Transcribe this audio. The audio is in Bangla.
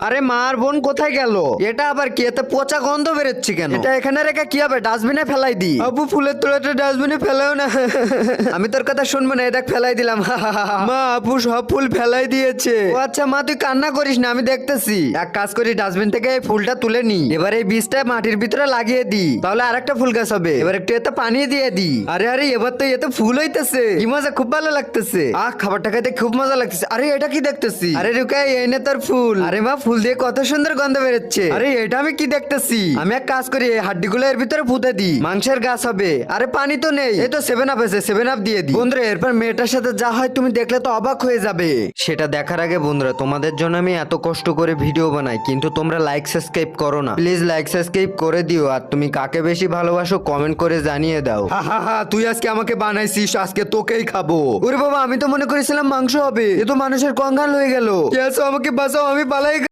আরে মার বোন কোথায় গেল? এটা আবার কি? এতে পচা গন্ধ বেরোচ্ছে কেন? এটা এখানে রেখে কি হবে? ডাস্টবিনে ফেলাই দি। আপু ফুলের তোড়াটা ডাস্টবিনে ফেলাও না। আমি তোর কথা শুনবো না, দেখ ফেলাই দিলাম। মা আপু সব ফুল ফেলাই দিয়েছে। ও আচ্ছা মা তুই কান্না করিস না, আমি দেখতেছি। এক কাজ করি, ডাস্টবিন থেকে এই ফুলটা তুলে নি, এবার এই বীজটা মাটির ভিতরে লাগিয়ে দি, তাহলে আরেকটা ফুল গাছ হবে। এবার একটু এতে পানি দিয়ে দি। আরে আরে এবার তো এতে ফুল হইতেছে, কি মজা, খুব ভালো লাগতেছে। খাবারটা খাইতে খুব মজা লাগতেছে। আরে এটা কি দেখতেছি? আরে রুকাই এই নে তোর ফুল। আরে মা ফুল দিয়ে কত সুন্দর গন্ধ বেরোচ্ছে। আরে এটা আমি কি দেখতেছি? আমি এক কাজ করি, এই হাড্ডিগুলো এর ভিতরে পুঁতে দি, মাংসের গাছ হবে। আরে পানি তো নেই, এই তো 7 আপ আছে, 7 আপ দিয়ে দি। বন্ধুরা এরপর মেয়েটার সাথে যা হয় তুমি দেখলে তো অবাক হয়ে যাবে। সেটা দেখার আগে বন্ধুরা তোমাদের জন্য আমি এত কষ্ট করে ভিডিও বানাই, কিন্তু তোমরা লাইক সাবস্ক্রাইব করো না। প্লিজ লাইক সাবস্ক্রাইব করে দিও, আর তুমি কাকে বেশি ভালোবাসো কমেন্ট করে জানিয়ে দাও। হা তুই আজকে আমাকে বানাইছিস, আজকে তোকেই খাবো। ওরে বাবা আমি তো মনে করেছিলাম মাংস হবে, এ তো মানুষের কঙ্কাল হয়ে গেল। কে আছো? আমাকে বাঁচাও, আমি পালাই।